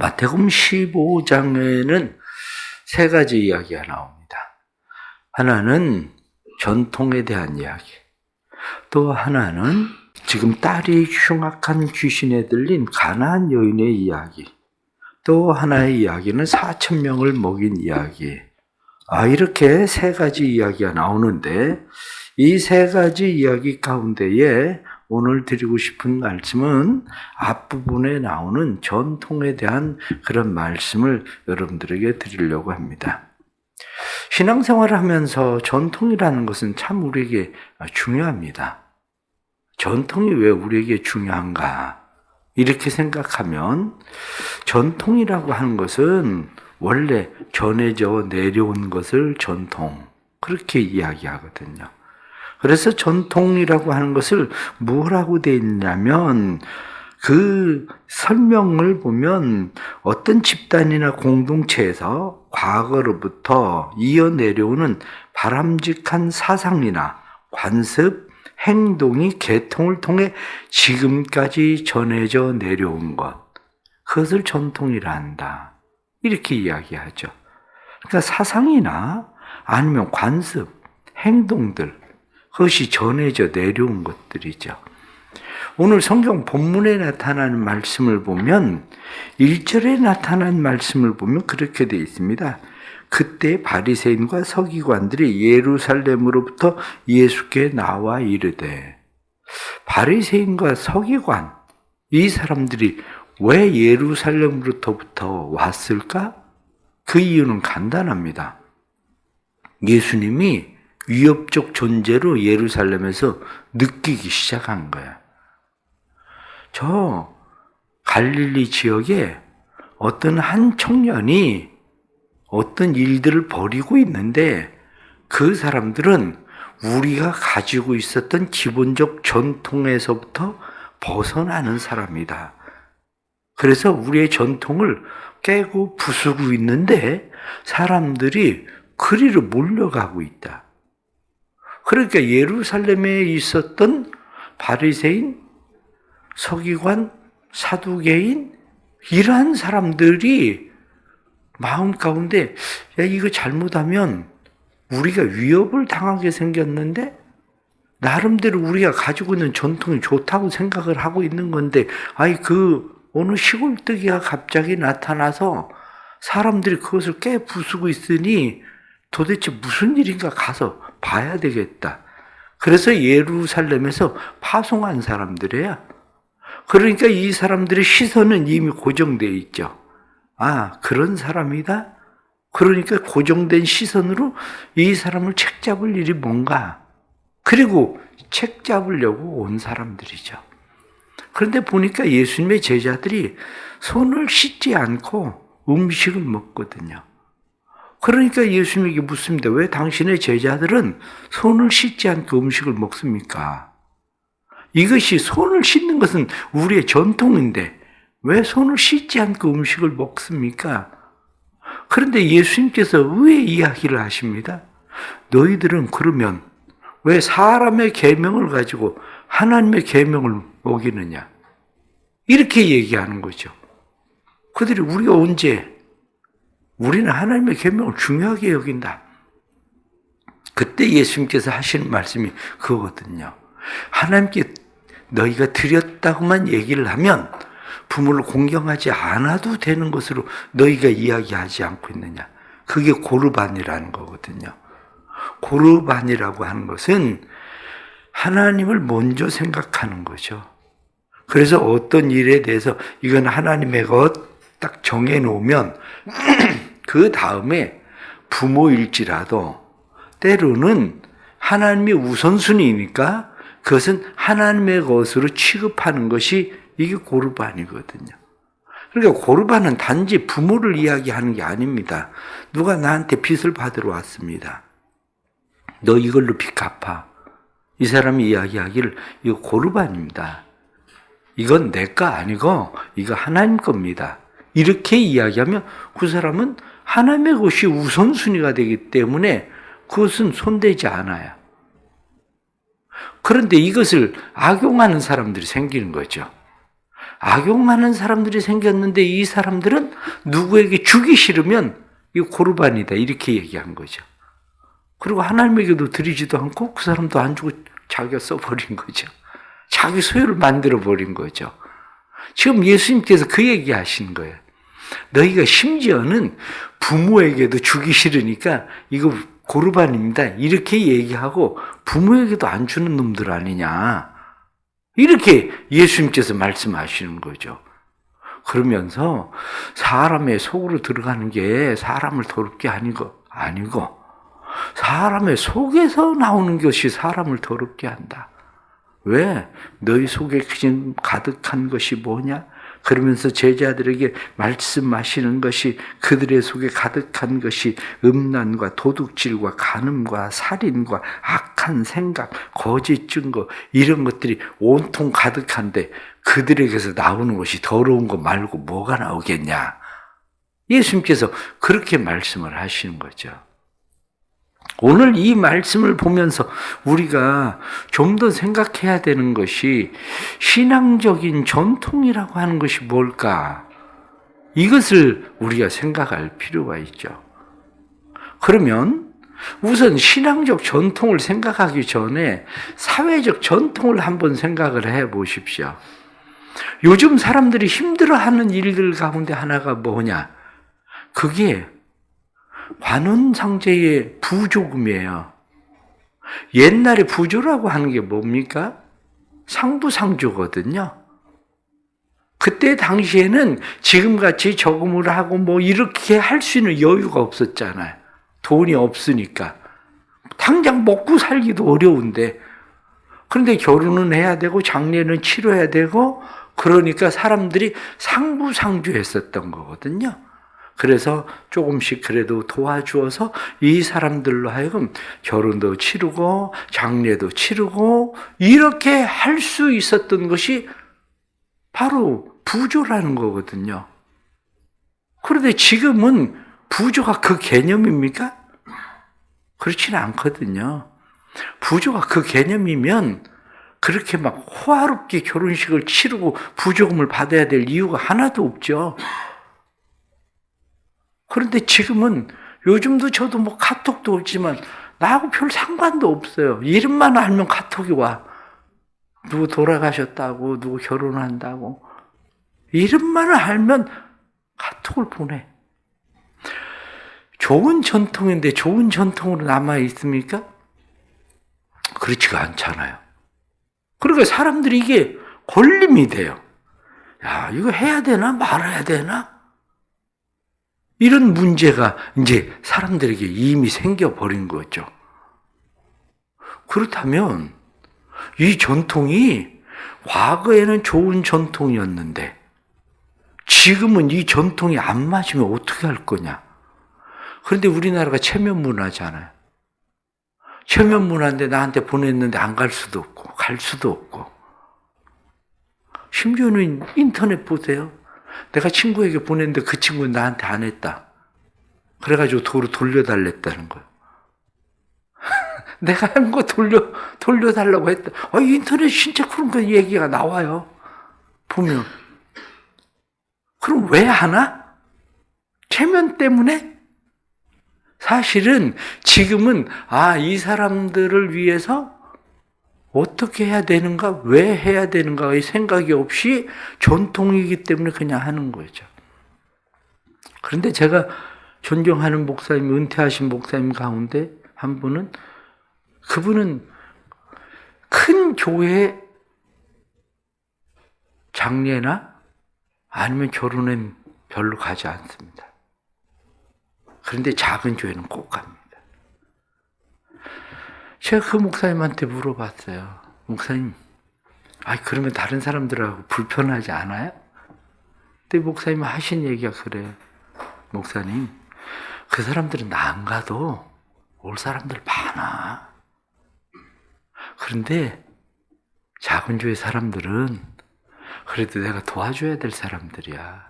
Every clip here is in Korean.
마태복음 15장에는 세 가지 이야기가 나옵니다. 하나는 전통에 대한 이야기, 또 하나는 지금 딸이 흉악한 귀신에 들린 가나안 여인의 이야기, 또 하나의 이야기는 4,000명을 먹인 이야기. 이렇게 세 가지 이야기가 나오는데, 이 세 가지 이야기 가운데에 오늘 드리고 싶은 말씀은 앞부분에 나오는 전통에 대한 그런 말씀을 여러분들에게 드리려고 합니다. 신앙생활을 하면서 전통이라는 것은 참 우리에게 중요합니다. 전통이 왜 우리에게 중요한가? 이렇게 생각하면 전통이라고 하는 것은 원래 전해져 내려온 것을 전통, 그렇게 이야기하거든요. 그래서 전통이라고 하는 것을 뭐라고 되어 있냐면 그 설명을 보면 어떤 집단이나 공동체에서 과거로부터 이어내려오는 바람직한 사상이나 관습, 행동이 계통을 통해 지금까지 전해져 내려온 것, 그것을 전통이라 한다. 이렇게 이야기하죠. 그러니까 사상이나 아니면 관습, 행동들, 그것이 전해져 내려온 것들이죠. 오늘 성경 본문에 나타나는 말씀을 보면 1절에 나타난 말씀을 보면 그렇게 되어 있습니다. 그때 바리새인과 서기관들이 예루살렘으로부터 예수께 나와 이르되, 바리새인과 서기관, 이 사람들이 왜 예루살렘으로부터 왔을까? 그 이유는 간단합니다. 예수님이 위협적 존재로 예루살렘에서 느끼기 시작한 거야. 저 갈릴리 지역에 어떤 한 청년이 어떤 일들을 벌이고 있는데 그 사람들은 우리가 가지고 있었던 기본적 전통에서부터 벗어나는 사람이다. 그래서 우리의 전통을 깨고 부수고 있는데 사람들이 그리로 몰려가고 있다. 그러니까 예루살렘에 있었던 바리새인, 서기관, 사두개인, 이러한 사람들이 마음 가운데 야, 이거 잘못하면 우리가 위협을 당하게 생겼는데 나름대로 우리가 가지고 있는 전통이 좋다고 생각을 하고 있는 건데 어느 시골뜨기가 갑자기 나타나서 사람들이 그것을 깨부수고 있으니 도대체 무슨 일인가 가서 봐야 되겠다. 그래서 예루살렘에서 파송한 사람들이야. 그러니까 이 사람들의 시선은 이미 고정되어 있죠. 그런 사람이다? 그러니까 고정된 시선으로 이 사람을 책잡을 일이 뭔가. 그리고 책잡으려고 온 사람들이죠. 그런데 보니까 예수님의 제자들이 손을 씻지 않고 음식을 먹거든요. 그러니까 예수님에게 묻습니다. 왜 당신의 제자들은 손을 씻지 않고 음식을 먹습니까? 이것이 손을 씻는 것은 우리의 전통인데 왜 손을 씻지 않고 음식을 먹습니까? 그런데 예수님께서 왜 이야기를 하십니다. 너희들은 그러면 왜 사람의 계명을 가지고 하나님의 계명을 어기느냐? 이렇게 얘기하는 거죠. 그들이 우리가 언제 우리는 하나님의 계명을 중요하게 여긴다. 그때 예수님께서 하시는 말씀이 그거거든요. 하나님께 너희가 드렸다고만 얘기를 하면 부모를 공경하지 않아도 되는 것으로 너희가 이야기하지 않고 있느냐. 그게 고르반이라는 거거든요. 고르반이라고 하는 것은 하나님을 먼저 생각하는 거죠. 그래서 어떤 일에 대해서 이건 하나님의 것 딱 정해놓으면 그 다음에 부모일지라도 때로는 하나님이 우선순위니까 그것은 하나님의 것으로 취급하는 것이 이게 고르반이거든요. 그러니까 고르반은 단지 부모를 이야기하는 게 아닙니다. 누가 나한테 빚을 받으러 왔습니다. 너 이걸로 빚 갚아. 이 사람이 이야기하기를 이거 고르반입니다. 이건 내 거 아니고 이거 하나님 겁니다. 이렇게 이야기하면 그 사람은 하나님의 것이 우선순위가 되기 때문에 그것은 손대지 않아요. 그런데 이것을 악용하는 사람들이 생기는 거죠. 악용하는 사람들이 생겼는데 이 사람들은 누구에게 주기 싫으면 이 고르반이다 이렇게 얘기한 거죠. 그리고 하나님에게도 드리지도 않고 그 사람도 안 주고 자기가 써버린 거죠. 자기 소유를 만들어버린 거죠. 지금 예수님께서 그 얘기 하시는 거예요. 너희가 심지어는 부모에게도 주기 싫으니까 이거 고르반입니다. 이렇게 얘기하고 부모에게도 안 주는 놈들 아니냐. 이렇게 예수님께서 말씀하시는 거죠. 그러면서 사람의 속으로 들어가는 게 사람을 더럽게 아니고 사람의 속에서 나오는 것이 사람을 더럽게 한다. 왜? 너희 속에 지금 가득한 것이 뭐냐? 그러면서 제자들에게 말씀하시는 것이 그들의 속에 가득한 것이 음란과 도둑질과 간음과 살인과 악한 생각, 거짓 증거 이런 것들이 온통 가득한데 그들에게서 나오는 것이 더러운 거 말고 뭐가 나오겠냐? 예수님께서 그렇게 말씀을 하시는 거죠. 오늘 이 말씀을 보면서 우리가 좀 더 생각해야 되는 것이 신앙적인 전통이라고 하는 것이 뭘까? 이것을 우리가 생각할 필요가 있죠. 그러면 우선 신앙적 전통을 생각하기 전에 사회적 전통을 한번 생각을 해 보십시오. 요즘 사람들이 힘들어하는 일들 가운데 하나가 뭐냐? 그게 관원상제의 부조금이에요. 옛날에 부조라고 하는 게 뭡니까? 상부상조거든요. 그때 당시에는 지금같이 저금을 하고 뭐 이렇게 할 수 있는 여유가 없었잖아요. 돈이 없으니까. 당장 먹고 살기도 어려운데. 그런데 결혼은 해야 되고 장례는 치러야 되고 그러니까 사람들이 상부상조했었던 거거든요. 그래서 조금씩 그래도 도와주어서 이 사람들로 하여금 결혼도 치르고 장례도 치르고 이렇게 할 수 있었던 것이 바로 부조라는 거거든요. 그런데 지금은 부조가 그 개념입니까? 그렇지는 않거든요. 부조가 그 개념이면 그렇게 막 호화롭게 결혼식을 치르고 부조금을 받아야 될 이유가 하나도 없죠. 그런데 지금은 요즘도 저도 뭐 카톡도 오지만 나하고 별 상관도 없어요. 이름만 알면 카톡이 와. 누구 돌아가셨다고, 누구 결혼한다고. 이름만 알면 카톡을 보내. 좋은 전통인데 좋은 전통으로 남아 있습니까? 그렇지가 않잖아요. 그러니까 사람들이 이게 걸림이 돼요. 야, 이거 해야 되나 말아야 되나? 이런 문제가 이제 사람들에게 이미 생겨버린 거죠. 그렇다면 이 전통이 과거에는 좋은 전통이었는데 지금은 이 전통이 안 맞으면 어떻게 할 거냐. 그런데 우리나라가 체면 문화잖아요. 체면 문화인데 나한테 보냈는데 안 갈 수도 없고 갈 수도 없고. 심지어는 인터넷 보세요. 내가 친구에게 보냈는데 그 친구는 나한테 안 했다. 그래가지고 도로 돌려달랬다는 거예요. 내가 한 거 돌려달라고 했다. 인터넷 진짜 그런 거 얘기가 나와요. 보면. 그럼 왜 하나? 체면 때문에? 사실은 지금은 이 사람들을 위해서 어떻게 해야 되는가, 왜 해야 되는가의 생각이 없이 전통이기 때문에 그냥 하는 거죠. 그런데 제가 존경하는 목사님, 은퇴하신 목사님 가운데 한 분은 그분은 큰 교회 장례나 아니면 결혼엔 별로 가지 않습니다. 그런데 작은 교회는 꼭 갑니다. 제가 그 목사님한테 물어봤어요. 목사님, 그러면 다른 사람들하고 불편하지 않아요? 근데 목사님 하신 얘기가 그래요. 목사님, 그 사람들은 나 안 가도 올 사람들 많아. 그런데 작은 교회 사람들은 그래도 내가 도와줘야 될 사람들이야.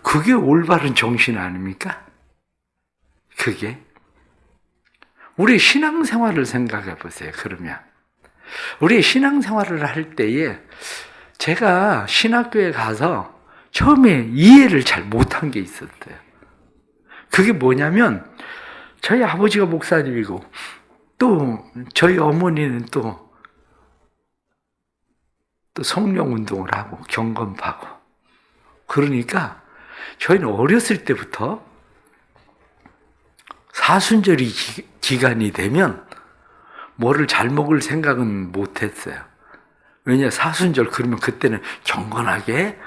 그게 올바른 정신 아닙니까? 그게. 우리 신앙생활을 생각해 보세요. 그러면 우리 신앙생활을 할 때에 제가 신학교에 가서 처음에 이해를 잘 못한 게 있었어요. 그게 뭐냐면 저희 아버지가 목사님이고 또 저희 어머니는 또 성령 운동을 하고 경건파고 그러니까 저희는 어렸을 때부터 사순절이 기간이 되면 뭐를 잘 먹을 생각은 못했어요. 왜냐 사순절 그러면 그때는 경건하게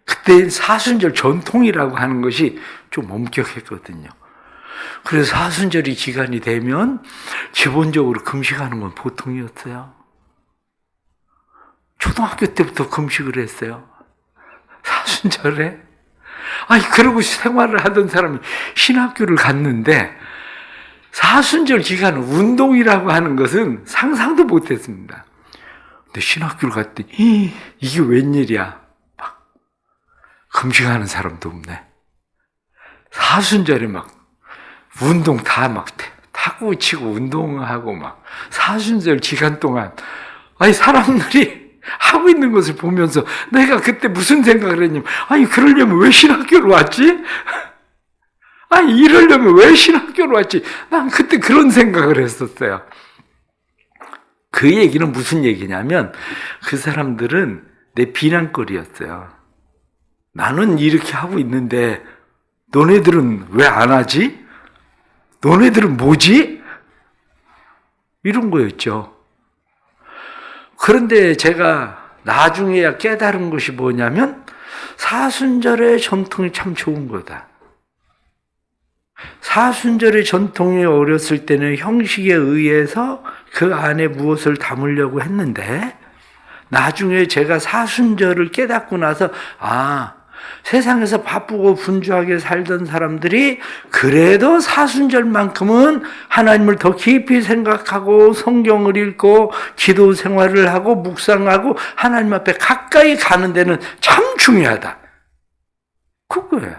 그때 사순절 전통이라고 하는 것이 좀 엄격했거든요. 그래서 사순절이 기간이 되면 기본적으로 금식하는 건 보통이었어요. 초등학교 때부터 금식을 했어요. 사순절에. 아니 그러고 생활을 하던 사람이 신학교를 갔는데 사순절 기간은 운동이라고 하는 것은 상상도 못했습니다. 근데 신학교를 갔더니 이게 웬일이야. 막 금식하는 사람도 없네. 사순절에 막 운동 다 막 타고 치고 운동하고 막 사순절 기간 동안 아니 사람들이 하고 있는 것을 보면서 내가 그때 무슨 생각을 했냐면 아니 그러려면 왜 신학교로 왔지? 아니 이러려면 왜 신학교로 왔지? 난 그때 그런 생각을 했었어요. 그 얘기는 무슨 얘기냐면 그 사람들은 내 비난거리였어요. 나는 이렇게 하고 있는데 너네들은 왜 안 하지? 너네들은 뭐지? 이런 거였죠. 그런데 제가 나중에야 깨달은 것이 뭐냐면 사순절의 전통이 참 좋은 거다. 사순절의 전통이 어렸을 때는 형식에 의해서 그 안에 무엇을 담으려고 했는데 나중에 제가 사순절을 깨닫고 나서 세상에서 바쁘고 분주하게 살던 사람들이 그래도 사순절만큼은 하나님을 더 깊이 생각하고 성경을 읽고 기도 생활을 하고 묵상하고 하나님 앞에 가까이 가는 데는 참 중요하다. 그거예요.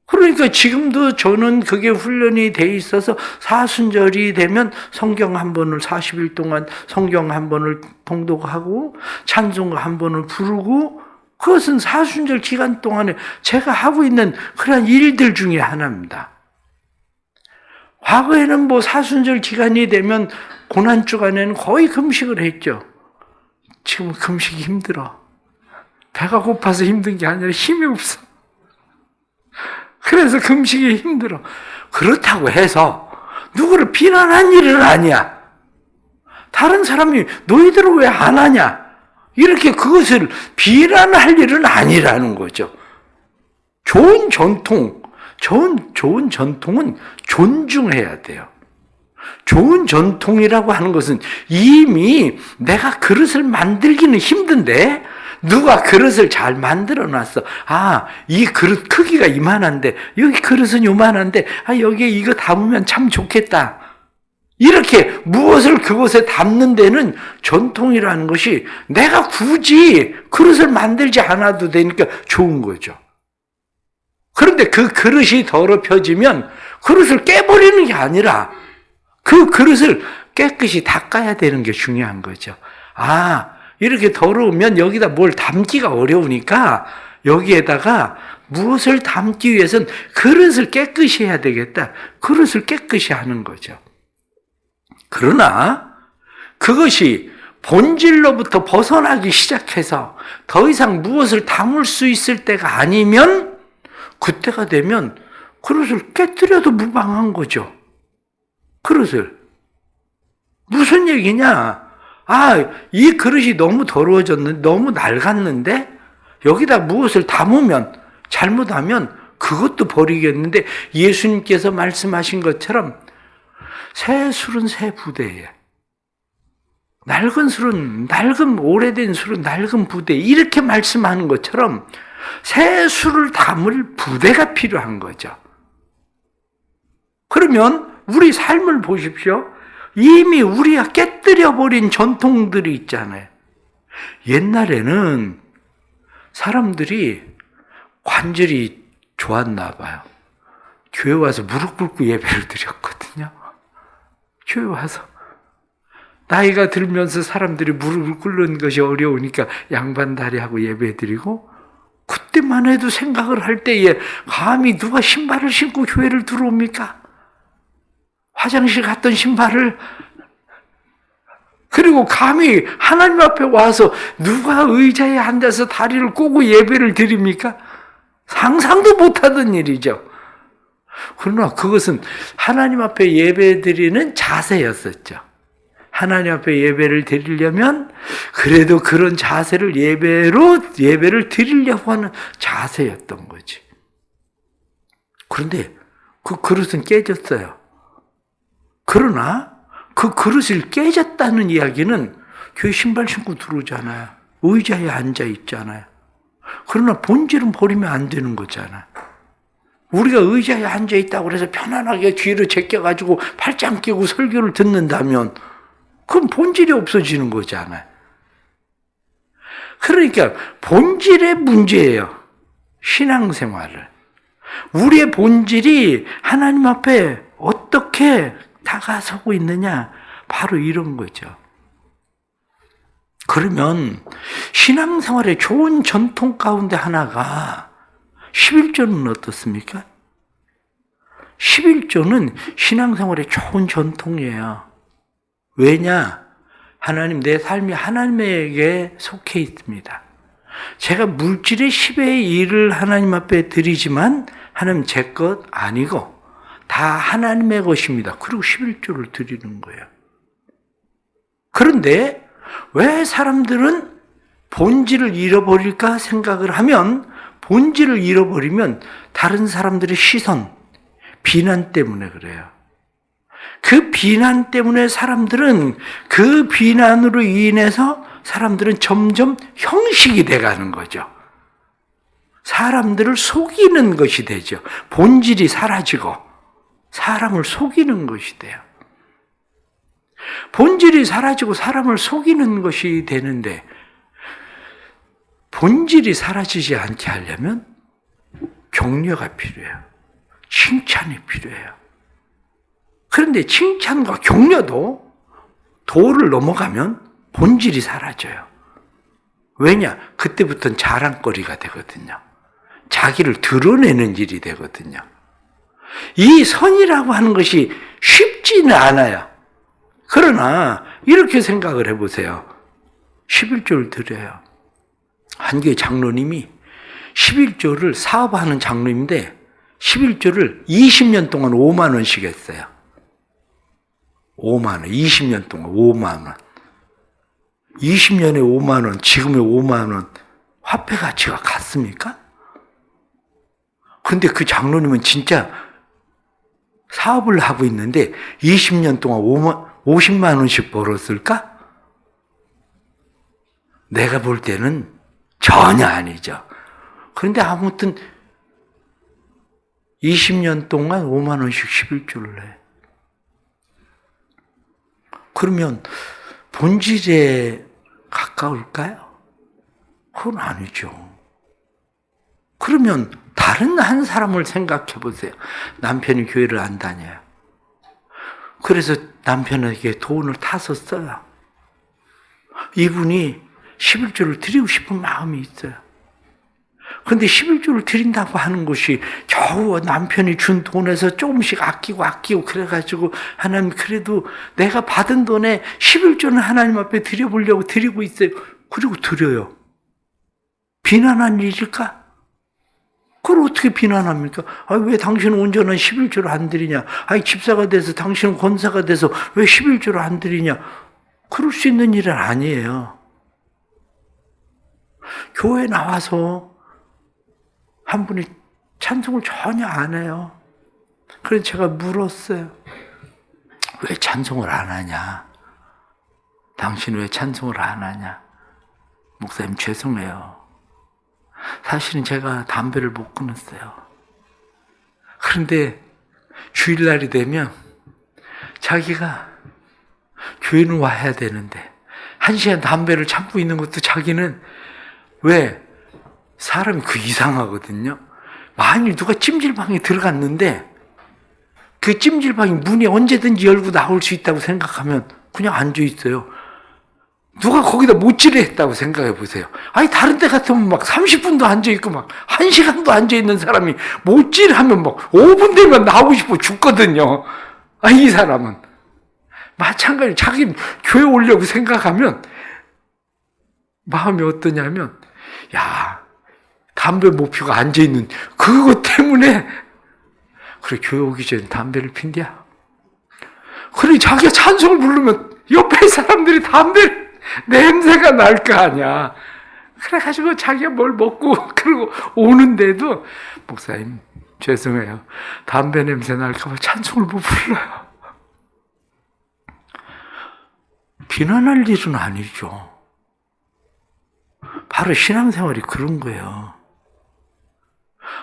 그러니까 지금도 저는 그게 훈련이 돼 있어서 사순절이 되면 성경 한 번을 40일 동안 성경 한 번을 통독하고 찬송 한 번을 부르고 그것은 사순절 기간 동안에 제가 하고 있는 그런 일들 중에 하나입니다. 과거에는 뭐 사순절 기간이 되면 고난주간에는 거의 금식을 했죠. 지금 금식이 힘들어. 배가 고파서 힘든 게 아니라 힘이 없어. 그래서 금식이 힘들어. 그렇다고 해서 누구를 비난한 일은 아니야. 다른 사람이 너희들은 왜 안 하냐? 이렇게 그것을 비난할 일은 아니라는 거죠. 좋은 전통, 좋은 전통은 존중해야 돼요. 좋은 전통이라고 하는 것은 이미 내가 그릇을 만들기는 힘든데 누가 그릇을 잘 만들어 놨어. 이 그릇 크기가 이만한데 여기 그릇은 요만한데 여기에 이거 담으면 참 좋겠다. 이렇게 무엇을 그곳에 담는 데는 전통이라는 것이 내가 굳이 그릇을 만들지 않아도 되니까 좋은 거죠. 그런데 그 그릇이 더럽혀지면 그릇을 깨버리는 게 아니라 그 그릇을 깨끗이 닦아야 되는 게 중요한 거죠. 이렇게 더러우면 여기다 뭘 담기가 어려우니까 여기에다가 무엇을 담기 위해서는 그릇을 깨끗이 해야 되겠다. 그릇을 깨끗이 하는 거죠. 그러나 그것이 본질로부터 벗어나기 시작해서 더 이상 무엇을 담을 수 있을 때가 아니면 그때가 되면 그릇을 깨뜨려도 무방한 거죠. 그릇을. 무슨 얘기냐? 이 그릇이 너무 더러워졌는데, 너무 낡았는데, 여기다 무엇을 담으면, 잘못하면 그것도 버리겠는데, 예수님께서 말씀하신 것처럼, 새 술은 새 부대에, 낡은 술은, 오래된 술은 낡은 부대에, 이렇게 말씀하는 것처럼, 새 술을 담을 부대가 필요한 거죠. 그러면, 우리 삶을 보십시오. 이미 우리가 깨뜨려버린 전통들이 있잖아요. 옛날에는 사람들이 관절이 좋았나 봐요. 교회 와서 무릎 꿇고 예배를 드렸거든요. 교회 와서. 나이가 들면서 사람들이 무릎을 꿇는 것이 어려우니까 양반다리하고 예배드리고, 그때만 해도 생각을 할 때에 감히 누가 신발을 신고 교회를 들어옵니까? 화장실 갔던 신발을, 그리고 감히 하나님 앞에 와서 누가 의자에 앉아서 다리를 꼬고 예배를 드립니까? 상상도 못하던 일이죠. 그러나 그것은 하나님 앞에 예배 드리는 자세였었죠. 하나님 앞에 예배를 드리려면 그래도 그런 자세를 예배를 드리려고 하는 자세였던 거지. 그런데 그 그릇은 깨졌어요. 그러나 그 그릇을 깨졌다는 이야기는 교회 신발 신고 들어오잖아요. 의자에 앉아 있잖아요. 그러나 본질은 버리면 안 되는 거잖아요. 우리가 의자에 앉아 있다고 해서 편안하게 뒤로 제껴가지고 팔짱 끼고 설교를 듣는다면 그럼 본질이 없어지는 거잖아요. 그러니까 본질의 문제예요. 신앙생활을. 우리의 본질이 하나님 앞에 어떻게 다가서고 있느냐, 바로 이런 거죠. 그러면 신앙생활의 좋은 전통 가운데 하나가 11조는 어떻습니까? 11조는 신앙생활의 좋은 전통이에요. 왜냐? 하나님, 내 삶이 하나님에게 속해 있습니다. 제가 물질의 10의 1을 하나님 앞에 드리지만 하나님 제 것 아니고 다 하나님의 것입니다. 그리고 11조를 드리는 거예요. 그런데 왜 사람들은 본질을 잃어버릴까 생각을 하면, 본질을 잃어버리면 다른 사람들의 시선, 비난 때문에 그래요. 그 비난 때문에 사람들은, 그 비난으로 인해서 사람들은 점점 형식이 돼가는 거죠. 사람들을 속이는 것이 되죠. 본질이 사라지고 사람을 속이는 것이 돼요. 본질이 사라지고 사람을 속이는 것이 되는데, 본질이 사라지지 않게 하려면 격려가 필요해요. 칭찬이 필요해요. 그런데 칭찬과 격려도 도를 넘어가면 본질이 사라져요. 왜냐? 그때부터는 자랑거리가 되거든요. 자기를 드러내는 일이 되거든요. 이 선이라고 하는 것이 쉽지는 않아요. 그러나 이렇게 생각을 해보세요. 11조를 드려요. 한 교회 장로님이 11조를 사업하는 장로인데 11조를 20년 동안 5만 원씩 했어요. 5만 원, 20년 동안 5만 원. 20년에 5만 원, 지금의 5만 원, 화폐 가치가 같습니까? 근데 그 장로님은 진짜 사업을 하고 있는데 20년 동안 50만 원씩 벌었을까? 내가 볼 때는 전혀 아니죠. 그런데 아무튼 20년 동안 5만 원씩 11조를 해. 그러면 본질에 가까울까요? 그건 아니죠. 그러면 다른 한 사람을 생각해 보세요. 남편이 교회를 안 다녀요. 그래서 남편에게 돈을 타서 써요. 이분이 11조를 드리고 싶은 마음이 있어요. 그런데 11조를 드린다고 하는 것이 겨우 남편이 준 돈에서 조금씩 아끼고 그래가지고, 하나님 그래도 내가 받은 돈에 11조는 하나님 앞에 드려보려고 드리고 있어요. 그리고 드려요. 비난한 일일까? 그걸 어떻게 비난합니까? 왜 당신은 온전한 11조를 안 드리냐? 집사가 돼서, 당신은 권사가 돼서 왜 11조를 안 드리냐? 그럴 수 있는 일은 아니에요. 교회 나와서 한 분이 찬송을 전혀 안 해요. 그래서 제가 물었어요. 왜 찬송을 안 하냐? 당신 왜 찬송을 안 하냐? 목사님 죄송해요. 사실은 제가 담배를 못 끊었어요. 그런데 주일날이 되면 자기가 교회는 와야 되는데 1시간 담배를 참고 있는 것도 자기는, 왜? 사람이 그 이상하거든요. 만일 누가 찜질방에 들어갔는데 그 찜질방이 문이 언제든지 열고 나올 수 있다고 생각하면 그냥 앉아 있어요. 누가 거기다 못질을 했다고 생각해 보세요. 아니, 다른 데 같으면 막 30분도 앉아있고 막 1시간도 앉아있는 사람이 못질하면 막 5분 되면 나오고 싶어 죽거든요. 아, 이 사람은. 마찬가지로 자기 교회 오려고 생각하면 마음이 어떠냐면, 야, 담배 못 피우고 앉아있는 그것 때문에, 그래, 교회 오기 전에 담배를 핀대야. 그래, 자기가 찬송을 부르면 옆에 사람들이 담배를 냄새가 날 거 아니야. 그래가지고 자기가 뭘 먹고 그러고 오는데도 목사님 죄송해요. 담배 냄새 날까 봐 찬송을 못 불러요. 비난할 일은 아니죠. 바로 신앙생활이 그런 거예요.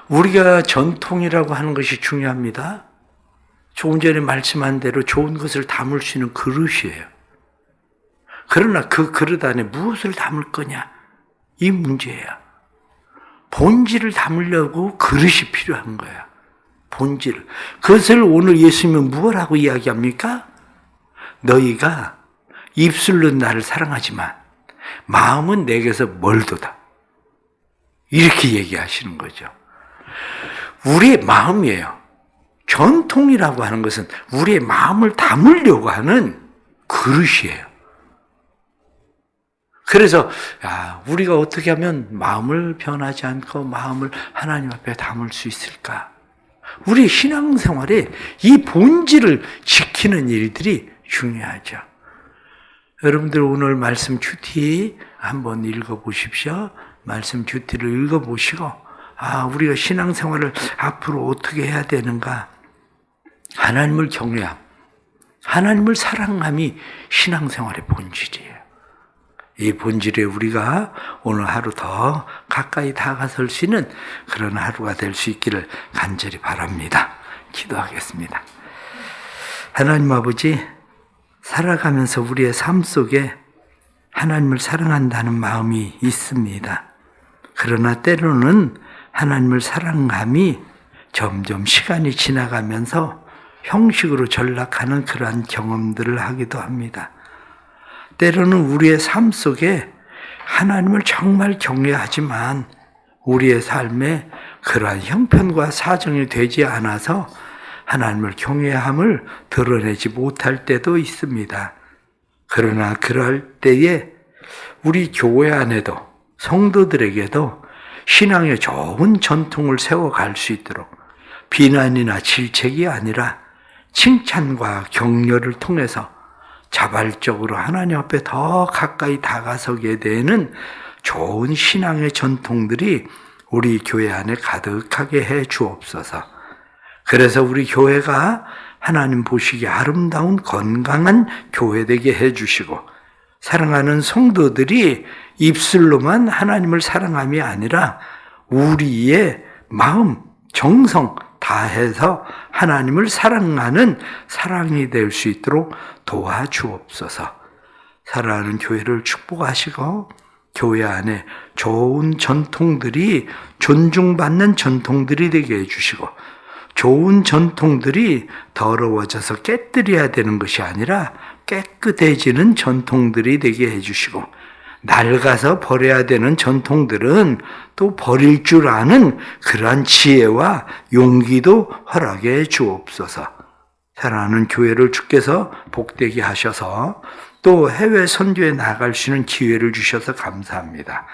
우리가 전통이라고 하는 것이 중요합니다. 조금 전에 말씀한 대로 좋은 것을 담을 수 있는 그릇이에요. 그러나 그 그릇 안에 무엇을 담을 거냐? 이 문제야. 본질을 담으려고 그릇이 필요한 거야. 본질. 그것을 오늘 예수님은 무엇라고 이야기합니까? 너희가 입술로 나를 사랑하지만 마음은 내게서 멀도다. 이렇게 얘기하시는 거죠. 우리의 마음이에요. 전통이라고 하는 것은 우리의 마음을 담으려고 하는 그릇이에요. 그래서 우리가 어떻게 하면 마음을 변하지 않고 마음을 하나님 앞에 담을 수 있을까? 우리 신앙생활에 이 본질을 지키는 일들이 중요하죠. 여러분들 오늘 말씀 큐티 한번 읽어보십시오. 말씀 큐티를 읽어보시고 우리가 신앙생활을 앞으로 어떻게 해야 되는가? 하나님을 경외함, 하나님을 사랑함이 신앙생활의 본질이에요. 이 본질에 우리가 오늘 하루 더 가까이 다가설 수 있는 그런 하루가 될 수 있기를 간절히 바랍니다. 기도하겠습니다. 하나님 아버지, 살아가면서 우리의 삶 속에 하나님을 사랑한다는 마음이 있습니다. 그러나 때로는 하나님을 사랑함이 점점 시간이 지나가면서 형식으로 전락하는 그러한 경험들을 하기도 합니다. 때로는 우리의 삶 속에 하나님을 정말 경외하지만 우리의 삶에 그러한 형편과 사정이 되지 않아서 하나님을 경외함을 드러내지 못할 때도 있습니다. 그러나 그럴 때에 우리 교회 안에도 성도들에게도 신앙의 좋은 전통을 세워갈 수 있도록 비난이나 질책이 아니라 칭찬과 격려를 통해서 자발적으로 하나님 앞에 더 가까이 다가서게 되는 좋은 신앙의 전통들이 우리 교회 안에 가득하게 해 주옵소서. 그래서 우리 교회가 하나님 보시기에 아름다운 건강한 교회 되게 해 주시고, 사랑하는 성도들이 입술로만 하나님을 사랑함이 아니라 우리의 마음, 정성 다해서 하나님을 사랑하는 사랑이 될 수 있도록 도와주옵소서. 사랑하는 교회를 축복하시고 교회 안에 좋은 전통들이 존중받는 전통들이 되게 해주시고, 좋은 전통들이 더러워져서 깨뜨려야 되는 것이 아니라 깨끗해지는 전통들이 되게 해주시고, 낡아서 버려야 되는 전통들은 또 버릴 줄 아는 그러한 지혜와 용기도 허락해 주옵소서. 사랑하는 교회를 주께서 복되게 하셔서 또 해외 선교에 나아갈 수 있는 기회를 주셔서 감사합니다.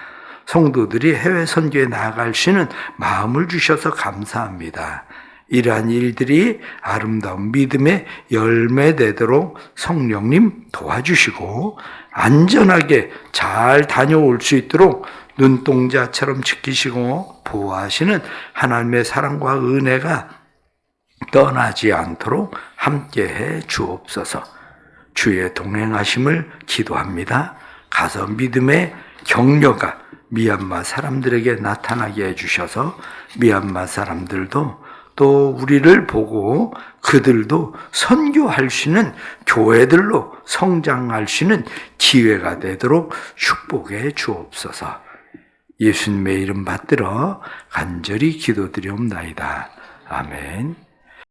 성도들이 해외 선교에 나아갈 수 있는 마음을 주셔서 감사합니다. 이러한 일들이 아름다운 믿음의 열매되도록 성령님 도와주시고 안전하게 잘 다녀올 수 있도록 눈동자처럼 지키시고 보호하시는 하나님의 사랑과 은혜가 떠나지 않도록 함께해 주옵소서. 주의 동행하심을 기도합니다. 가서 믿음의 격려가 미얀마 사람들에게 나타나게 해주셔서 미얀마 사람들도 또 우리를 보고 그들도 선교할 수 있는 교회들로 성장할 수 있는 기회가 되도록 축복해 주옵소서. 예수님의 이름 받들어 간절히 기도드리옵나이다. 아멘.